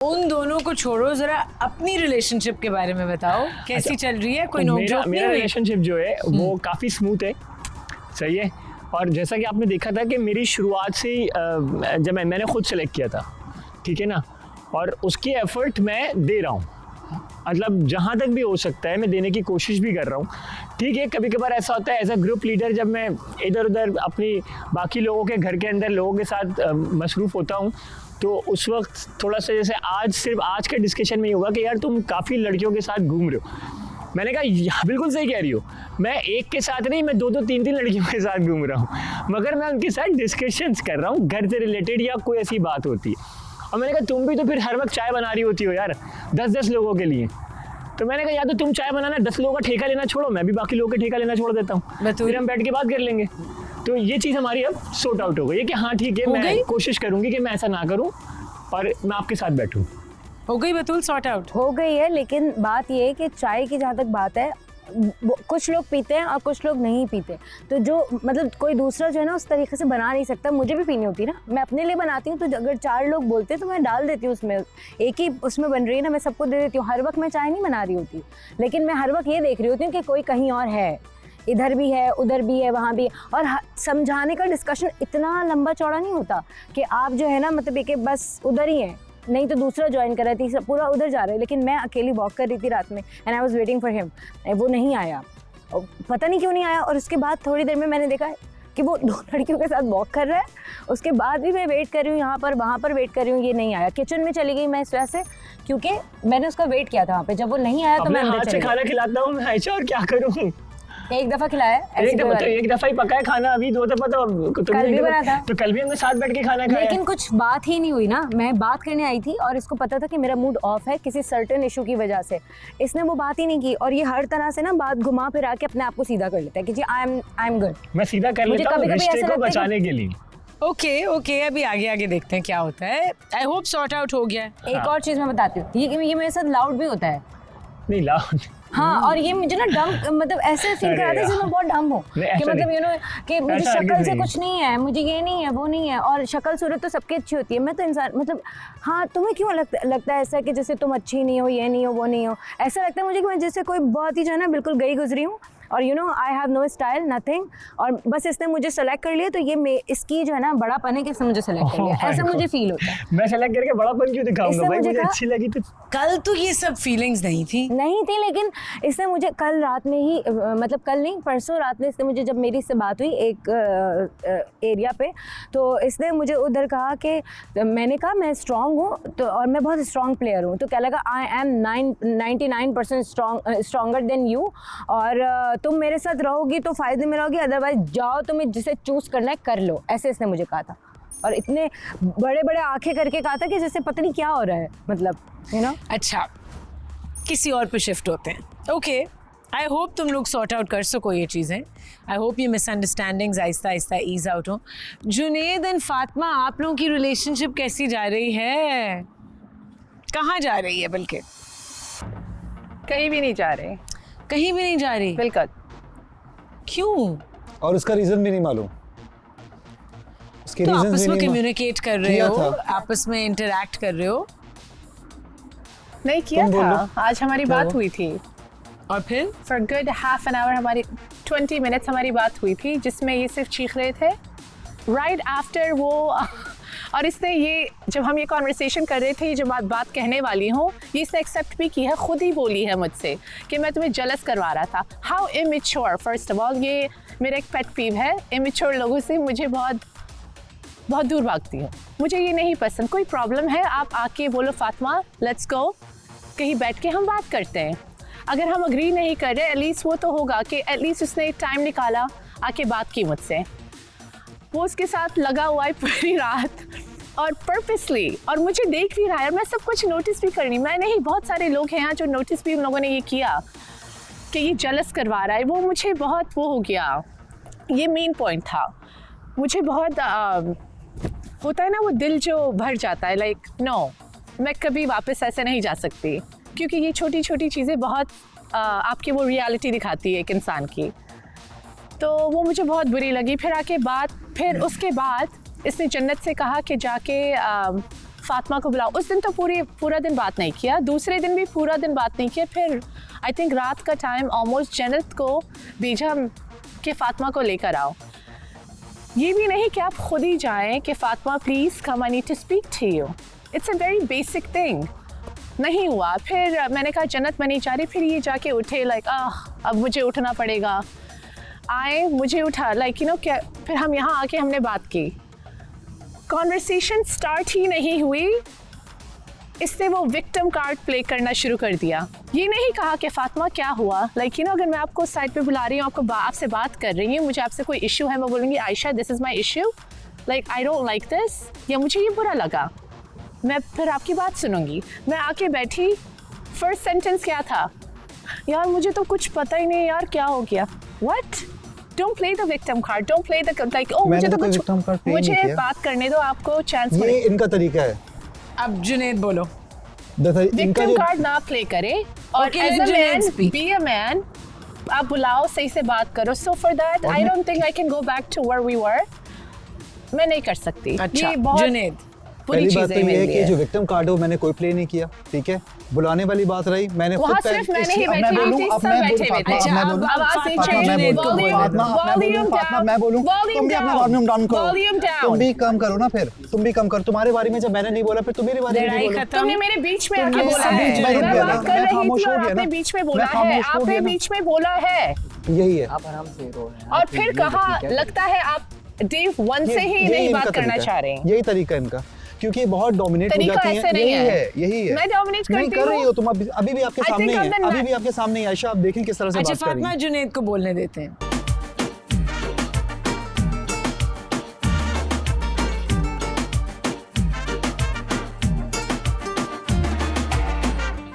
उन दोनों को छोड़ो, जरा अपनी रिलेशनशिप के बारे में बताओ, कैसी चल रही है? कोई नोक-झोंक नहीं हुई? मेरा रिलेशनशिप जो है वो काफ़ी स्मूथ है, सही है। और जैसा कि आपने देखा था कि मेरी शुरुआत से ही जब मैंने खुद सेलेक्ट किया था, ठीक है ना, और उसकी एफर्ट मैं दे रहा हूँ, मतलब जहाँ तक भी हो सकता है मैं देने की कोशिश भी कर रहा हूँ। ठीक है, कभी कभार ऐसा होता है एज अ ग्रुप लीडर, जब मैं इधर उधर अपनी बाकी लोगों के घर के अंदर लोगों के साथ मसरूफ़ होता हूँ, तो उस वक्त थोड़ा सा जैसे सिर्फ आज के डिस्कशन में ही होगा कि यार तुम काफ़ी लड़कियों के साथ घूम रहे हो। मैंने कहा बिल्कुल सही कह रही हो, मैं एक के साथ नहीं, मैं 2-2 3-3 लड़कियों के साथ घूम रहा हूँ, मगर मैं उनके साथ डिस्कशंस कर रहा हूँ घर से रिलेटेड या कोई ऐसी बात होती है। और मैंने कहा तुम भी तो फिर हर वक्त चाय बना रही होती हो यार 10-10 लोगों के लिए। तो मैंने कहा या तो तुम चाय बनाना 10 लोगों का ठेका लेना छोड़ो, मैं भी बाकी लोगों का ठेका लेना छोड़ देता हूँ, फिर हम बैठ के बात कर लेंगे। तो ये चीज़ हमारी अब सॉर्ट आउट हो गई है कि हाँ ठीक है, मैं कोशिश करूँगी कि मैं ऐसा ना करूँ और मैं आपके साथ बैठूँ। हो गई बतूल, सॉर्ट आउट हो गई है। लेकिन बात ये है कि चाय की जहाँ तक बात है, कुछ लोग पीते हैं और कुछ लोग नहीं पीते, तो जो मतलब कोई दूसरा जो है ना उस तरीके से बना नहीं सकता। मुझे भी पीनी होती है ना, मैं अपने लिए बनाती हूँ, तो अगर 4 लोग बोलते हैं तो मैं डाल देती हूँ उसमें, एक ही उसमें बन रही है ना, मैं सबको दे देती हूँ। हर वक्त मैं चाय नहीं बना रही होती, लेकिन मैं हर वक्त ये देख रही होती हूँ कि कोई कहीं और है, इधर भी है, उधर भी है, वहाँ भी है। और समझाने का डिस्कशन इतना लंबा चौड़ा नहीं होता कि आप जो है ना मतलब एक बस उधर ही है, नहीं तो दूसरा ज्वाइन कर रही थी, पूरा उधर जा रहे हैं। लेकिन मैं अकेली वॉक कर रही थी रात में and I was waiting for him, वो नहीं आया, पता नहीं क्यों नहीं आया। और उसके बाद थोड़ी देर में मैंने देखा कि वो 2 लड़कियों के साथ वॉक कर रहा है। उसके बाद भी मैं वेट कर रही हूँ, यहाँ पर वहाँ पर वेट कर रही हूँ, ये नहीं आया। किचन में चली गई मैं इस वजह से, क्योंकि मैंने उसका वेट किया था वहाँ पे। जब वो नहीं आया तो मैं अंदर चली गई। खाना खिलाता हूँ मैं और क्या करूँ, एक दफ़ा खिलाया, एक दफ़ा ही पकाया खाना, अभी 2 दफ़ा तो कल भी बना था, तो कल भी हमने साथ बैठ के खाना खाया। लेकिन कुछ बात ही नहीं हुई ना। मैं बात करने आई थी और इसको पता था कि मेरा मूड ऑफ है किसी सर्टेन इशू की वजह से, इसने वो बात ही नहीं की। और ये हर तरह से ना बात घुमा फिरा के अपने आप को सीधा कर लेता है कि जी आई एम गुड, मैं सीधा कर लेता हूँ रिश्ते को बचाने के लिए। ओके, अभी आगे देखते हैं क्या होता है। आई होप सॉर्ट आउट हो गया है। एक और चीज़ मैं बताती हूँ, ये मेरे साथ लाउड भी होता है। नहीं लाउड, हाँ, और ये मुझे ना डम मतलब ऐसे फील कराता है जैसे मैं बहुत डम हूँ कि मतलब यू नो कि मुझे शक्ल से कुछ नहीं है, मुझे ये नहीं है, वो नहीं है। और शक्ल सूरत तो सबकी अच्छी होती है, मैं तो इंसान मतलब हाँ, तुम्हें क्यों लगता है ऐसा कि जैसे तुम अच्छी नहीं हो, ये नहीं हो, वो नहीं हो? ऐसा लगता है मुझे कि मैं जैसे कोई बहुत ही जो है ना बिल्कुल गई गुजरी हूँ और you know I have no style nothing, और बस इसने मुझे सेलेक्ट कर लिया तो ये इसकी जो है ना बड़ापन है कि इसने मुझे सेलेक्ट कर लिया, ऐसा मुझे फील होता है। मैं सेलेक्ट करके बड़ापन क्यों दिखाऊंगा भाई, मुझे अच्छी लगी तो। कल तो ये सब फीलिंग्स नहीं थी, लेकिन इसने मुझे कल रात में ही मतलब कल नहीं परसों रात में इसने मुझे, जब मेरी से बात हुई एक एरिया पे, तो इसने मुझे उधर कहा कि मैंने कहा मैं स्ट्रांग हूँ तो, और मैं बहुत स्ट्रांग प्लेयर हूँ, तो क्या लगा I am 99% stronger than you, और तुम मेरे साथ रहोगी तो फ़ायदे में रहोगी, अदरवाइज जाओ, तुम्हें जिसे चूज़ करना है कर लो, ऐसे इसने मुझे कहा था। और इतने बड़े बड़े आंखें करके कहा था कि जैसे पता नहीं क्या हो रहा है, मतलब यू नो। अच्छा, किसी और पे शिफ्ट होते हैं। ओके, आई होप तुम लोग सॉर्ट आउट कर सको ये चीज़ें। आई होप ये misunderstandings Aahista Aahista ease out हो। जुनेद एंड फातिमा, आप लोगों की रिलेशनशिप कैसी जा रही है? कहाँ जा रही है? बल्कि कहीं भी नहीं जा रहे। कहीं भी नहीं जा रही? बिल्कुल। क्यों? और उसका रीजन भी नहीं मालूम। तो आपस में कम्युनिकेट कर रहे हो, आपस में इंटरैक्ट कर रहे हो? नहीं किया था, आज हमारी बात हुई थी और फिर for good half an hour, हमारी 20 मिनट्स हमारी बात हुई थी, जिसमें ये सिर्फ चीख रहे थे राइट आफ्टर वो। और इसने ये जब हम ये कॉन्वर्सेशन कर रहे थे, ये जो बात कहने वाली हूँ, ये इसने एक्सेप्ट भी की है, खुद ही बोली है मुझसे कि मैं तुम्हें जेलस करवा रहा था। How immature, first of all ये मेरा एक पेट पीव है, इमेच्योर लोगों से मुझे बहुत दूर भागती हूँ, मुझे ये नहीं पसंद। कोई प्रॉब्लम है आप आके बोलो फातिमा लेट्स गो, कहीं बैठ के हम बात करते हैं। अगर हम अग्री नहीं कर रहे, एटलीस्ट वो तो होगा कि एटलीस्ट उसने टाइम निकाला, आके बात की मुझसे। वो उसके साथ लगा हुआ है पूरी रात और पर्पसली, और मुझे देख भी रहा है, मैं सब कुछ नोटिस भी कर रही। मैं नहीं, बहुत सारे लोग हैं यहाँ जो नोटिस भी उन लोगों ने ये किया कि ये जेलस करवा रहा है। वो मुझे बहुत वो हो गया, ये मेन पॉइंट था। मुझे बहुत होता है ना वो दिल जो भर जाता है, लाइक नो मैं कभी वापस ऐसे नहीं जा सकती, क्योंकि ये छोटी छोटी चीज़ें बहुत आपकी वो रियलिटी दिखाती है एक इंसान की। तो वो मुझे बहुत बुरी लगी। फिर उसके बाद इसने जन्नत से कहा कि जाके फातिमा को बुलाओ। उस दिन तो पूरा दिन बात नहीं किया, दूसरे दिन भी पूरा दिन बात नहीं किया। फिर आई थिंक रात का टाइम ऑलमोस्ट जन्नत को भेजा कि फातिमा को लेकर आओ। ये भी नहीं कि आप खुद ही जाएं कि Fatima please come, I need to speak to you. It's a very basic thing. नहीं हुआ। फिर मैंने कहा जन्नत मैं नहीं चाह रही। फिर ये जाके उठे लाइक अब मुझे उठना पड़ेगा। आए, मुझे उठा लाइक यू नो क्या। फिर हम यहाँ आके हमने बात की, कॉन्वर्सेशन स्टार्ट ही नहीं हुई, इसने वो विक्टिम कार्ड प्ले करना शुरू कर दिया। ये नहीं कहा कि फातिमा क्या हुआ, लाइक यू नो अगर मैं आपको साइड पे बुला रही हूँ, आपसे बात कर रही हूँ, मुझे आपसे कोई इशू है, मैं बोलूँगी Ayesha this is my issue, like I don't like this, या मुझे ये बुरा लगा, मैं फिर आपकी बात सुनूंगी। मैं आके बैठी, फर्स्ट सेंटेंस क्या था, यार मुझे तो कुछ पता ही नहीं यार क्या हो गया। What? Don't play the victim card, don't play the like oh मुझे तो कुछ, मुझे बात करने दो, आपको चांस। ये इनका तरीका है। अब जुनेद बोलो। विक्टिम कार्ड ना प्ले करे और Okay, as a let Junaid man speak. Be a man, आप बुलाओ, सही से बात करो। So for that I don't think I can go back to where we were. मैं नहीं कर सकती। अच्छा ये बहुत जुनेद, बुरी पहली बात चीज़ तो ये है कि है। जो विक्टिम कार्ड है वो मैंने कोई प्ले नहीं किया, ठीक है। बुलाने वाली बात रही, मैंने खुद वहाँ सिर्फ मैं नहीं बैठी हुई थी, सब बैठे हुए थे। अच्छा, अब आवाज़ फातिमा, नीचे, मैं बोलूं, वॉल्यूम डाउन, मैं बोलूं, तुम भी अपना वॉल्यूम डाउन करो, वॉल्यूम तुम डाउन। भी कम करो ना, फिर तुम भी कम करो। तुम्हारे बारे में जब मैंने नहीं बोला, फिर तुम मेरे बारे में लड़ाई नहीं बोलो। खत्म। तुमने मेरे बीच में आके तुमने बोला सब है, बीच में रुक मैं गया बात ना, कर मैं रही खामोश थी हो और गया आपने ना, बीच में मैं बोला है, खामोश हो आपने गया ना। बीच में बोला है यही है, और फिर कहा लगता है आप डे वन से ही नहीं इनका बात करना तरीका चाह है। रहे हैं। यही तरीका है इनका, क्योंकि बहुत डोमिनेट हो तरीका जाती ऐसे हैं। नहीं यही है। है, यही है। मैं dominate नहीं करती कर रही हूँ। हो तुम, अभी भी आपके I think सामने ही I'm है, the अभी भी आपके सामने ही आयशा, आप देखें किस तरह से अच्छा बात कर रही फातिमा हैं। जुनेद को बोलने देते हैं।